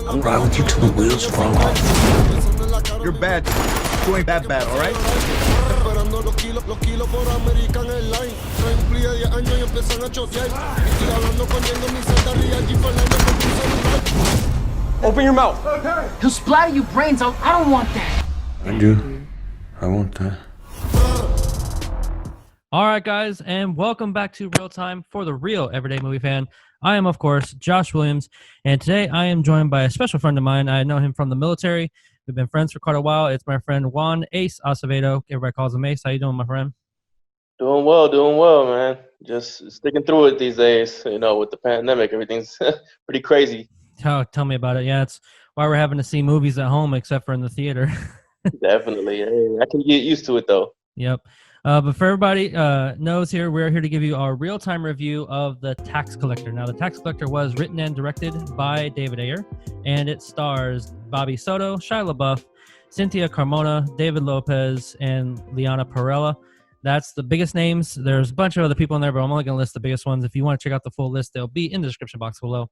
I'll ride with you till the wheels fall off. You're bad. You ain't that bad, all right? Open your mouth. He'll splatter you brains out. I don't want that. I do. I want that. All right, guys, and welcome back to Real Time for the real everyday movie fan. I am, of course, Josh Williams, and today I am joined by a special friend of mine. I know him from the military. We've been friends for quite a while. It's my friend Juan Ace Acevedo. Everybody calls him Ace. How you doing, my friend? Doing well, man. Just sticking through it these days. You know, with the pandemic, everything's pretty crazy. Tell me about it. Yeah, it's why we're having to see movies at home, except for in the theater. Definitely. Hey, I can get used to it, though. Yep. But for everybody knows here, we're here to give you our real-time review of The Tax Collector. Now, The Tax Collector was written and directed by David Ayer, and it stars Bobby Soto, Shia LaBeouf, Cinthya, Carmona, David Lopez, and Lana Parrilla. That's the biggest names. There's a bunch of other people in there, but I'm only going to list the biggest ones. If you want to check out the full list, they'll be in the description box below.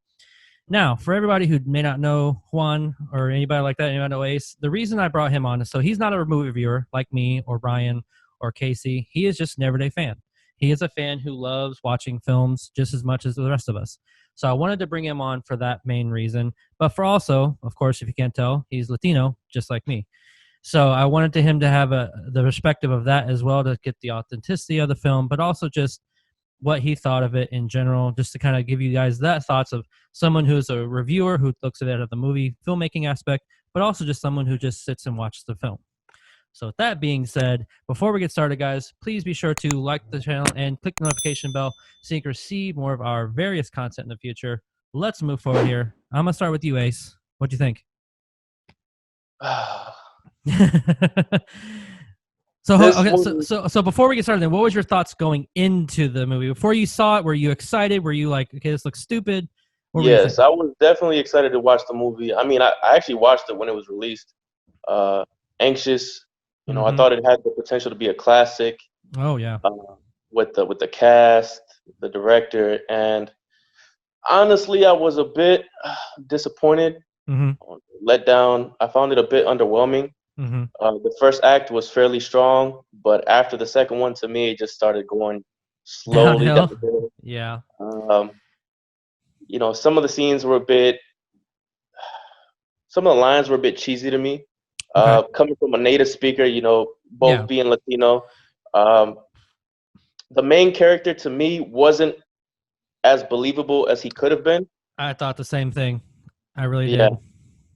Now, for everybody who may not know Juan or anybody like that, anybody know Ace, the reason I brought him on is so he's not a movie reviewer like me or Brian or Casey. He is just an everyday fan. He is a fan who loves watching films just as much as the rest of us. So I wanted to bring him on for that main reason. But for also, of course, if you can't tell, he's Latino, just like me. So I wanted him to have the perspective of that as well, to get the authenticity of the film, but also just what he thought of it in general, just to kind of give you guys that thoughts of someone who's a reviewer who looks at it at the movie filmmaking aspect, but also just someone who just sits and watches the film. So with that being said, before we get started, guys, please be sure to like the channel and click the notification bell so you can receive more of our various content in the future. Let's move forward here. I'm going to start with you, Ace. What do you think? So before we get started, then, what was your thoughts going into the movie? Before you saw it, were you excited? Were you like, okay, this looks stupid? Yes, I was definitely excited to watch the movie. I mean, I actually watched it when it was released. Anxious. You know, I thought it had the potential to be a classic. Oh yeah. With the cast, the director, and honestly, I was a bit disappointed, let down. I found it a bit underwhelming. The first act was fairly strong, but after the second one, to me, it just started going slowly downhill. Yeah. You know, some of the scenes were some of the lines were a bit cheesy to me. Okay. Coming from a native speaker, you know, both being Latino, the main character to me wasn't as believable as he could have been. I thought the same thing. I really did.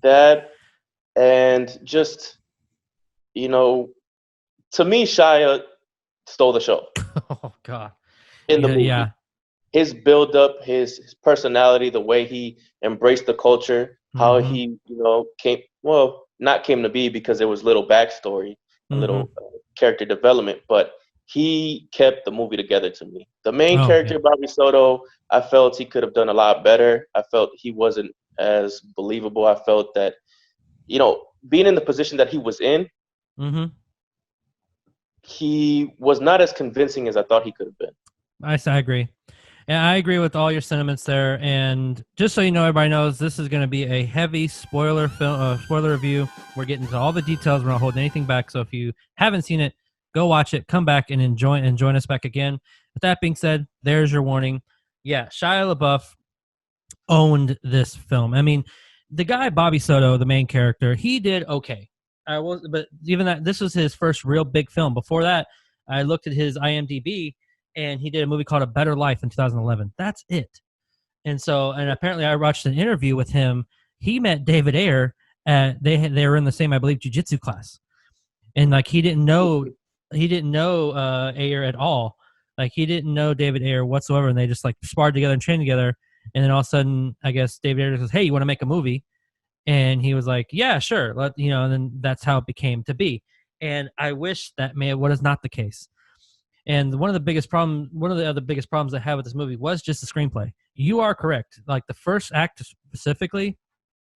That, and just, you know, to me, Shia stole the show. Oh God! In the movie, his build-up, his personality, the way he embraced the culture, how he, you know, not came to be because there was little backstory, a little character development, but he kept the movie together to me. The main character, Bobby Soto, I felt he could have done a lot better. I felt he wasn't as believable. I felt that, you know, being in the position that he was in, he was not as convincing as I thought he could have been. I agree. And I agree with all your sentiments there. And just so you know, everybody knows, this is going to be a heavy spoiler review. We're getting to all the details. We're not holding anything back. So if you haven't seen it, go watch it, come back and join us back again. With that being said, there's your warning. Yeah, Shia LaBeouf owned this film. I mean, the guy Bobby Soto, the main character, he did okay. But even that, this was his first real big film. Before that, I looked at his IMDb, and he did a movie called A Better Life in 2011. That's it. And apparently I watched an interview with him. He met David Ayer. They were in the same, I believe, jiu-jitsu class. And like he didn't know Ayer at all. Like he didn't know David Ayer whatsoever, and they just like sparred together and trained together. And then all of a sudden, I guess David Ayer says, "Hey, you want to make a movie?" And he was like, "Yeah, sure." And then that's how it became to be. And I wish that what is not the case. And one of the other biggest problems I have with this movie was just the screenplay. You are correct. Like the first act specifically,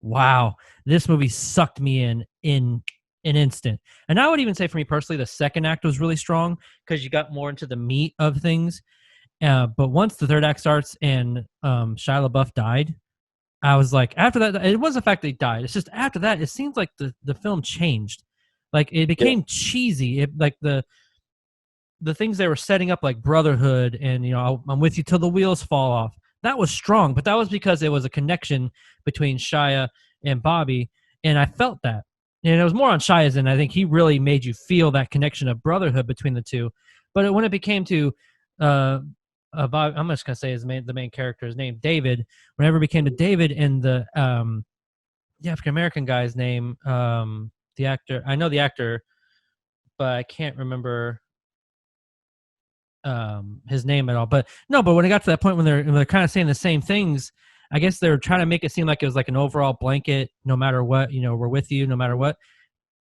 wow, this movie sucked me in an instant. And I would even say for me personally, the second act was really strong because you got more into the meat of things. But once the third act starts and Shia LaBeouf died, I was like, after that, it was the fact that he died. It's just after that, it seems like the film changed. Like it became cheesy. It like the things they were setting up, like brotherhood and I'm with you till the wheels fall off. That was strong, but that was because it was a connection between Shia and Bobby, and I felt that. And it was more on Shia's end. I think he really made you feel that connection of brotherhood between the two. But when it became to Bob, I'm just gonna say the main character's name, David. Whenever it became to David and the African American guy's name, the actor, I know the actor, but I can't remember his name at all. But when it got to that point when they're kind of saying the same things, I guess they were trying to make it seem like it was like an overall blanket, no matter what, we're with you no matter what.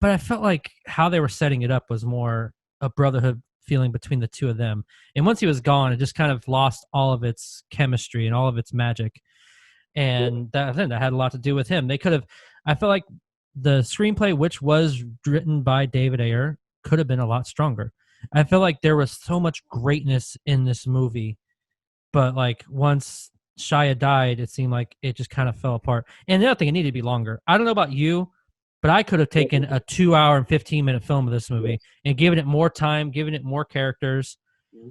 But I felt like how they were setting it up was more a brotherhood feeling between the two of them. And once he was gone, it just kind of lost all of its chemistry and all of its magic. And that had a lot to do with him. They could have, I felt like the screenplay, which was written by David Ayer, could have been a lot stronger. I feel like there was so much greatness in this movie, but like once Shia died, it seemed like it just kind of fell apart. And the other thing, it needed to be longer. I don't know about you, but I could have taken a 2 hour and 15-minute film of this movie and given it more time, given it more characters.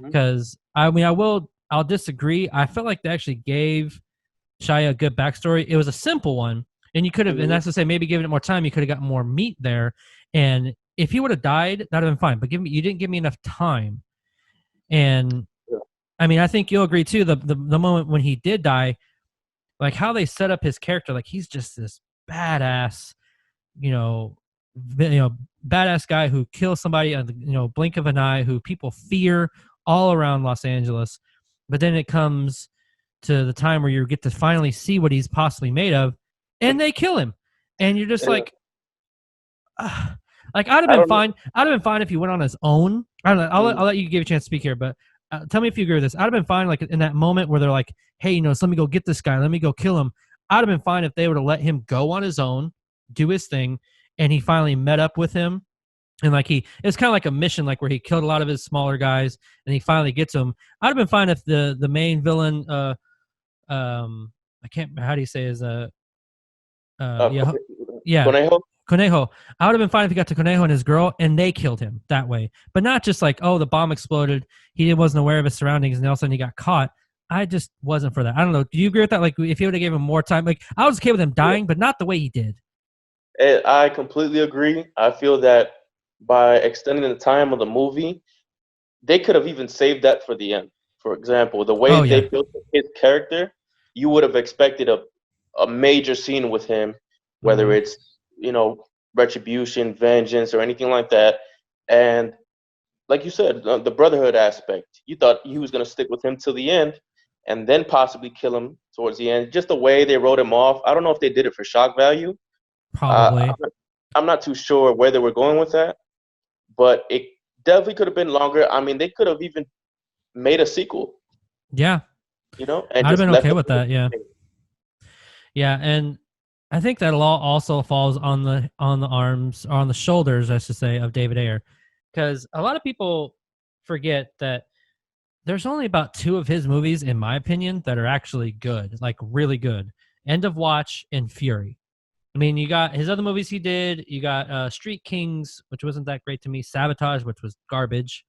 Because I'll disagree. I felt like they actually gave Shia a good backstory. It was a simple one, and you could have, and that's to say, maybe given it more time, you could have gotten more meat there. And if he would have died, that'd have been fine. But you didn't give me enough time. And I mean, I think you'll agree too. The moment when he did die, like how they set up his character, like he's just this badass, badass guy who kills somebody on the blink of an eye, who people fear all around Los Angeles. But then it comes to the time where you get to finally see what he's possibly made of, and they kill him, and you're just like. Like I'd have been fine. I'd have been fine if he went on his own. I don't know. I'll let you give a chance to speak here, but tell me if you agree with this. I'd have been fine, like in that moment where they're like, "Hey, so let me go get this guy. Let me go kill him." I'd have been fine if they would have let him go on his own, do his thing, and he finally met up with him, and like it's kind of like a mission, like where he killed a lot of his smaller guys, and he finally gets them. I'd have been fine if the main villain, I can't. How do you say his Conejo. I would have been fine if he got to Conejo and his girl, and they killed him that way. But not just like, oh, the bomb exploded. He wasn't aware of his surroundings, and all of a sudden he got caught. I just wasn't for that. I don't know. Do you agree with that? Like, if he would have given him more time, like I was okay with him dying, but not the way he did. I completely agree. I feel that by extending the time of the movie, they could have even saved that for the end. For example, the way they built his character, you would have expected a major scene with him, whether it's retribution, vengeance, or anything like that. And like you said, the brotherhood aspect, you thought he was going to stick with him till the end and then possibly kill him towards the end. Just the way they wrote him off. I don't know if they did it for shock value. Probably. I'm not too sure where they were going with that, but it definitely could have been longer. I mean, they could have even made a sequel. Yeah. And I'd have been okay with that. Yeah. Yeah. And I think that also falls on the arms, or on the shoulders, I should say, of David Ayer, because a lot of people forget that there's only about 2 of his movies, in my opinion, that are actually good, like really good. End of Watch and Fury. I mean, you got his other movies he did. You got Street Kings, which wasn't that great to me. Sabotage, which was garbage.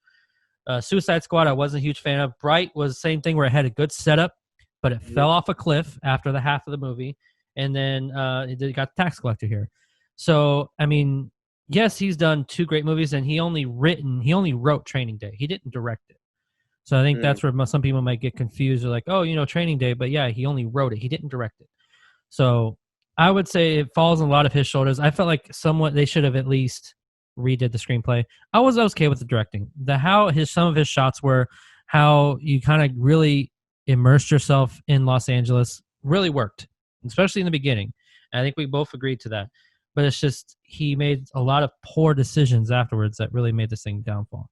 Suicide Squad, I wasn't a huge fan of. Bright was the same thing, where it had a good setup, but it fell off a cliff after the half of the movie. And then he got Tax Collector here. So, I mean, yes, he's done 2 great movies, and he only wrote Training Day. He didn't direct it. So I think that's where some people might get confused. They're like, oh, Training Day, but yeah, he only wrote it. He didn't direct it. So I would say it falls on a lot of his shoulders. I felt like they should have at least redid the screenplay. I was okay with the directing. Some of his shots were, how you kind of really immersed yourself in Los Angeles, really worked, especially in the beginning. And I think we both agreed to that. But it's just he made a lot of poor decisions afterwards that really made this thing downfall.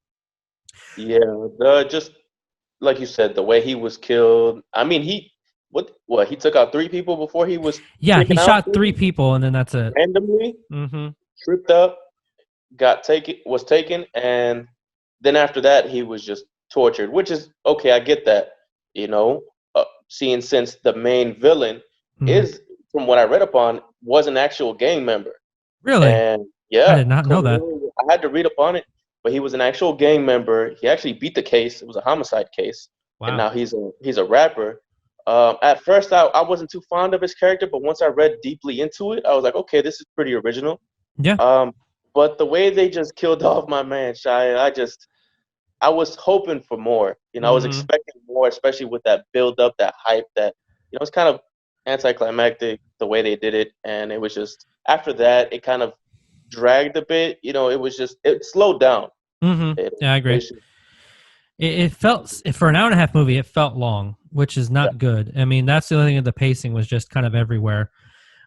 Yeah, just like you said, the way he was killed. I mean, he took out 3 people before he was. Yeah, he shot 3 people, and then that's it. Randomly, tripped up, was taken, and then after that he was just tortured, which is okay. I get that, seeing since the main villain is from what I read upon, was an actual gang member. Really? And I did not know that. I had to read up on it, but he was an actual gang member. He actually beat the case. It was a homicide case, and Wow. now he's a rapper. At first, I wasn't too fond of his character, but once I read deeply into it, I was like, okay, this is pretty original. Yeah. But the way they just killed off my man Shia, I was hoping for more. I was expecting more, especially with that build up, that hype. That it's kind of anticlimactic the way they did it, and it was just after that it kind of dragged a bit. It slowed down. Yeah, I agree. It felt, for an hour and a half movie, it felt long, which is not good. I mean, that's the only thing of the pacing was just kind of everywhere.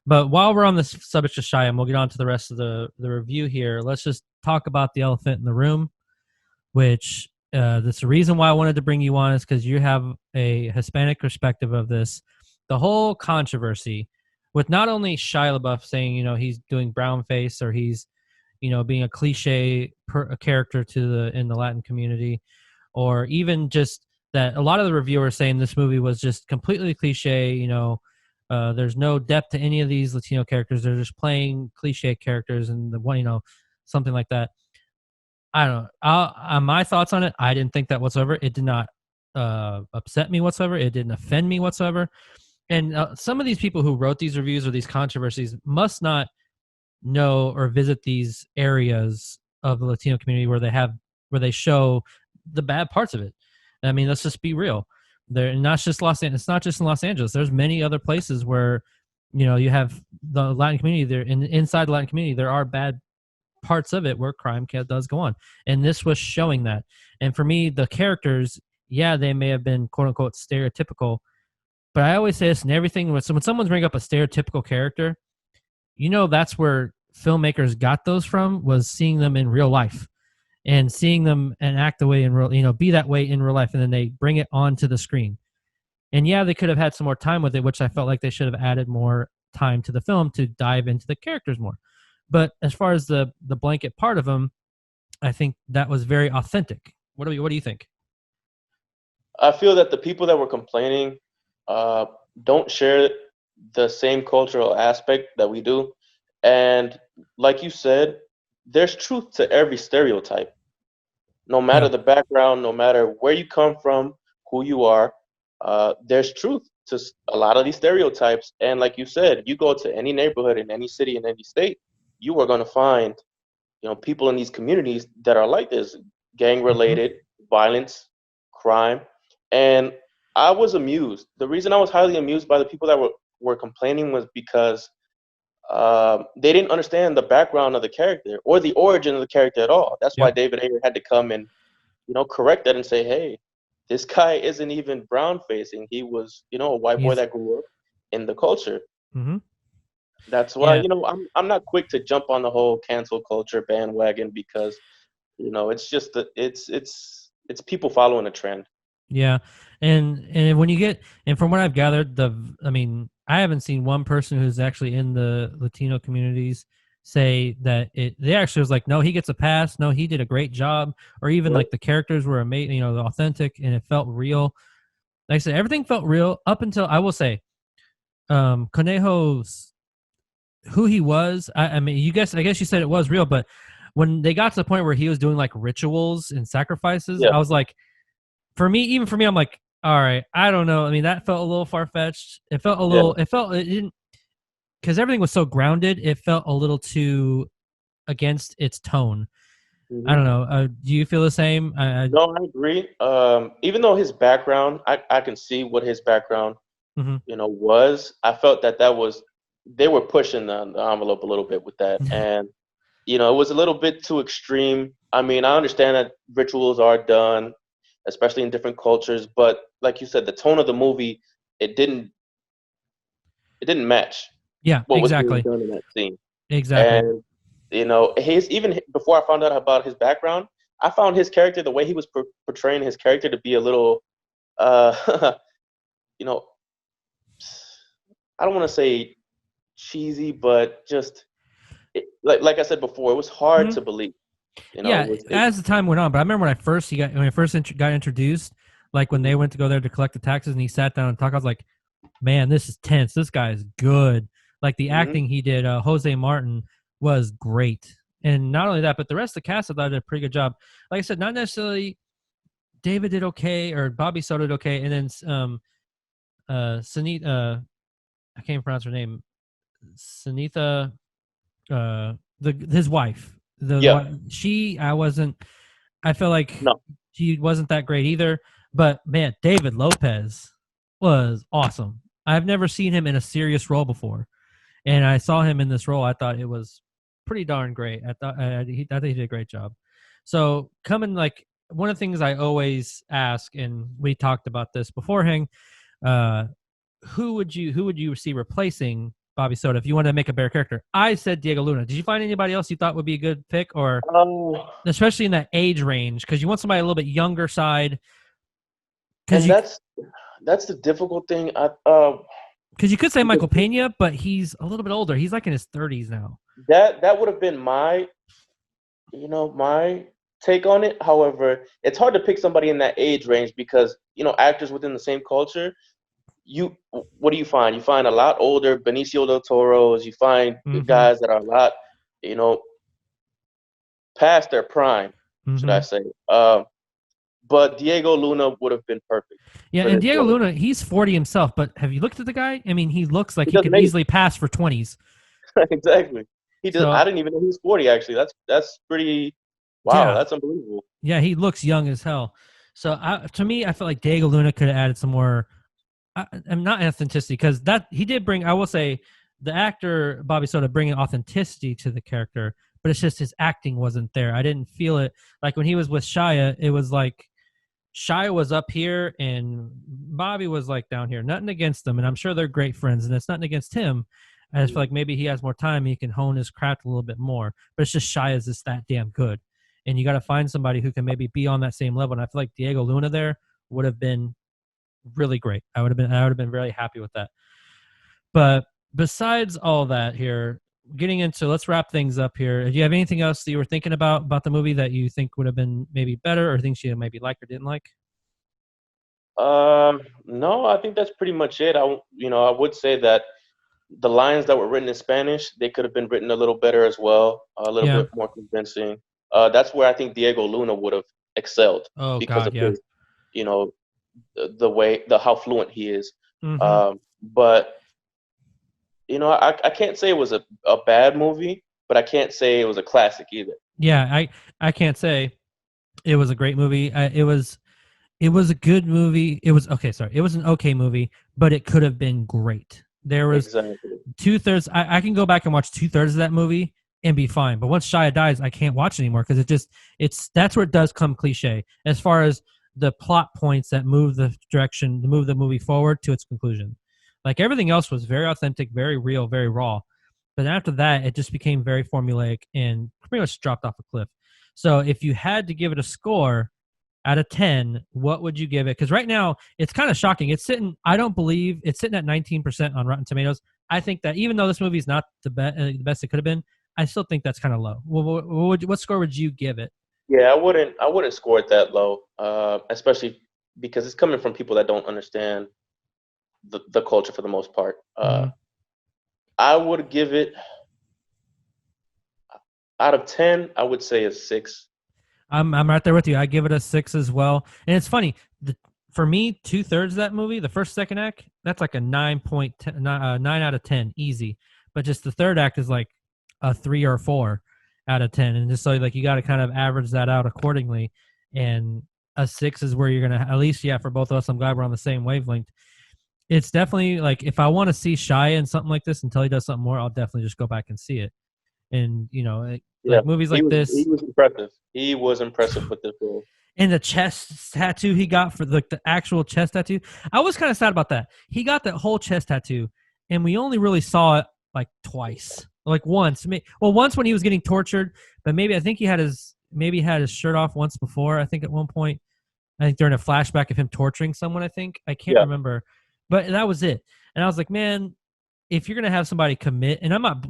But while we're on this subject of Shia, and we'll get on to the rest of the review here, let's just talk about the elephant in the room, which that's the reason why I wanted to bring you on, is because you have a Hispanic perspective of this. The whole controversy with not only Shia LaBeouf saying, he's doing brown face, or he's, being a cliche a character in the Latin community, or even just that a lot of the reviewers saying this movie was just completely cliche. There's no depth to any of these Latino characters. They're just playing cliche characters, and something like that. I don't know. My thoughts on it, I didn't think that whatsoever. It did not upset me whatsoever. It didn't offend me whatsoever. And some of these people who wrote these reviews or these controversies must not know or visit these areas of the Latino community where they show the bad parts of it. I mean, let's just be real. They're not just it's not just in Los Angeles. There's many other places where, you have the Latin community there, inside the Latin community, there are bad parts of it where crime does go on. And this was showing that. And for me, the characters, they may have been quote unquote stereotypical, but I always say this in everything. When someone's bringing up a stereotypical character, that's where filmmakers got those from, was seeing them in real life and seeing them and act the way in real, be that way in real life. And then they bring it onto the screen. And they could have had some more time with it, which I felt like they should have added more time to the film to dive into the characters more. But as far as the blanket part of them, I think that was very authentic. What do you think? I feel that the people that were complaining don't share the same cultural aspect that we do. And like you said, there's truth to every stereotype. No matter the background, no matter where you come from, who you are, there's truth to a lot of these stereotypes. And like you said, you go to any neighborhood in any city, in any state, you are going to find, people in these communities that are like this, gang-related violence, crime. And I was amused. The reason I was highly amused by the people that were complaining was because they didn't understand the background of the character or the origin of the character at all. That's why David Ayer had to come and, correct that and say, hey, this guy isn't even brown facing. He was, a white boy that grew up in the culture. Mm-hmm. That's why, I'm not quick to jump on the whole cancel culture bandwagon, because, it's just it's people following a trend. Yeah. And when you get, and from what I've gathered, I haven't seen one person who's actually in the Latino communities say that they actually was like, no, he gets a pass. No, he did a great job. Or even like the characters were amazing, authentic, and it felt real. Like I said, everything felt real up until, I will say, Conejo's, who he was. I guess you said it was real, but when they got to the point where he was doing like rituals and sacrifices, I was like, even for me, I'm like, all right, I don't know. I mean, that felt a little far-fetched. It felt a little, it didn't, because everything was so grounded, it felt a little too against its tone. Mm-hmm. I don't know. Do you feel the same? No, I agree. Even though his background, I can see what his background, was. I felt that they were pushing the envelope a little bit with that. And, it was a little bit too extreme. I mean, I understand that rituals are done, especially in different cultures, but like you said, the tone of the movie, it didn't match. Yeah, what exactly. was being done in that scene. Exactly. And even before I found out about his background, I found his character, the way he was portraying his character, to be a little, I don't want to say cheesy, but just like I said before, it was hard to believe. As the time went on. But I remember when I first got introduced, like when they went to go there to collect the taxes, and he sat down and talked, I was like, man, this is tense. This guy is good. Like the acting he did, Jose Martin was great. And not only that, but the rest of the cast I thought did a pretty good job. Like I said, not necessarily David did okay or Bobby Soto did okay, and then Sunita, I can't pronounce her name, Sunitha, his wife, I feel like No. she wasn't that great either. But man, David Lopez was awesome. I've never seen him in a serious role before, and I saw him in this role. I thought it was pretty darn great. I thought he did a great job. So coming like one of the things I always ask, and we talked about this beforehand, who would you see replacing Bobby Soto if you wanted to make a better character? I said Diego Luna. Did you find anybody else you thought would be a good pick, or especially in that age range? Because you want somebody a little bit younger side. And that's the difficult thing. Because you could say Michael Pena, but he's a little bit older. He's like in his 30s now. That would have been my take on it. However, it's hard to pick somebody in that age range because actors within the same culture. What do you find? You find a lot older Benicio del Toros. You find guys that are a lot, past their prime, should I say? But Diego Luna would have been perfect. Yeah, and Diego Luna, he's 40 himself, but have you looked at the guy? I mean, he looks like he could easily pass for 20s. Exactly. He does. I didn't even know he was 40. Actually, that's pretty. Wow, that's unbelievable. Yeah, he looks young as hell. So to me, I feel like Diego Luna could have added some more. I'm not authenticity because that he did bring. I will say the actor Bobby Soto bringing authenticity to the character, but it's just his acting wasn't there. I didn't feel it like when he was with Shia. It was like Shia was up here and Bobby was like down here. Nothing against them, and I'm sure they're great friends, and it's nothing against him. I just feel like maybe he has more time and he can hone his craft a little bit more. But it's just Shia's just that damn good, and you got to find somebody who can maybe be on that same level. And I feel like Diego Luna there would have been really great. I would have been very happy with that. But besides all that here, getting into, let's wrap things up here. Do you have anything else that you were thinking about the movie that you think would have been maybe better, or things you maybe liked or didn't like? No, I think that's pretty much it. I would say that the lines that were written in Spanish, they could have been written a little better as well, a little bit more convincing. That's where I think Diego Luna would have excelled because of his, how fluent he is. But I can't say it was a bad movie, but I can't say it was a classic either. Yeah, I can't say it was a great movie. It was a good movie. It was an okay movie, but it could have been great. There was 2/3. I can go back and watch 2/3 of that movie and be fine. But once Shia dies, I can't watch it anymore because that's where it does come cliche as far as the plot points that move the movie forward to its conclusion. Like everything else was very authentic, very real, very raw. But after that, it just became very formulaic and pretty much dropped off a cliff. So if you had to give it a score out of 10, what would you give it? Because right now, it's kind of shocking. I don't believe it's sitting at 19% on Rotten Tomatoes. I think that even though this movie is not the best it could have been, I still think that's kind of low. What score would you give it? Yeah, I wouldn't score it that low, especially because it's coming from people that don't understand the culture for the most part. I would give it, out of 10, I would say a 6. I'm right there with you. I give it a 6 as well. And it's funny, for me, 2/3 of that movie, the first, second act, that's like a 9 out of 10, easy. But just the third act is like a 3 or 4 out of 10. And just so like you got to kind of average that out accordingly. And a 6 is where you're going to, at least, for both of us, I'm glad we're on the same wavelength. It's definitely like, if I want to see Shia in something like this until he does something more, I'll definitely just go back and see it. And, movies like this. He was impressive. He was impressive with this role. And the chest tattoo he got for the actual chest tattoo. I was kind of sad about that. He got that whole chest tattoo, and we only really saw it like twice. Like once. Once when he was getting tortured, but I think he had his shirt off once before. I think at one point, during a flashback of him torturing someone, I can't remember. But that was it. And I was like, man, if you're going to have somebody commit, and I'm not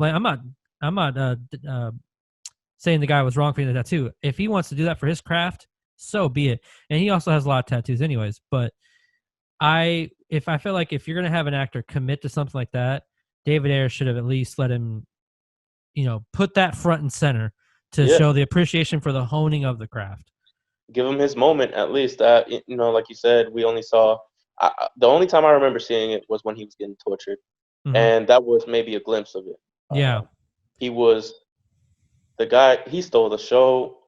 saying the guy was wrong for getting the tattoo. If he wants to do that for his craft, so be it. And he also has a lot of tattoos anyways. But I feel like if you're going to have an actor commit to something like that, David Ayer should have at least let him, put that front and center to Yeah. show the appreciation for the honing of the craft. Give him his moment at least. Like you said, we only saw. The only time I remember seeing it was when he was getting tortured, and that was maybe a glimpse of it. Yeah, he was the guy. He stole the show.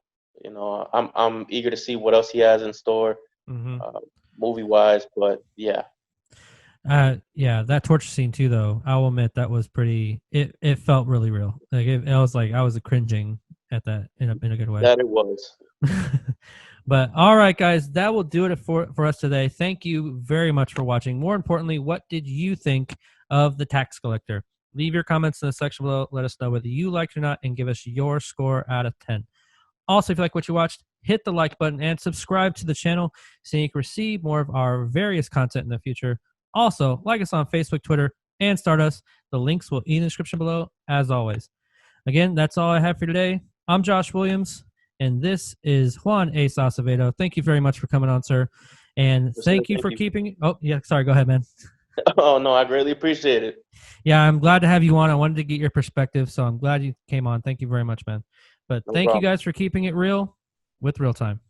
I'm eager to see what else he has in store, movie wise. But yeah. That torture scene too, though. I will admit that was pretty. It felt really real. Like it was like I was cringing at that in a good way. That it was. But all right, guys, that will do it for us today. Thank you very much for watching. More importantly, what did you think of The Tax Collector? Leave your comments in the section below. Let us know whether you liked it or not, and give us your score out of 10. Also, if you like what you watched, hit the like button and subscribe to the channel so you can receive more of our various content in the future. Also, like us on Facebook, Twitter, and Stardust. The links will be in the description below, as always. Again, that's all I have for today. I'm Josh Williams, and this is Juan A. Acevedo. Thank you very much for coming on, sir. And thank you for keeping... Oh, yeah, sorry. Go ahead, man. Oh, no, I greatly appreciate it. Yeah, I'm glad to have you on. I wanted to get your perspective, so I'm glad you came on. Thank you very much, man. But thank you guys for keeping it real with ReelTime.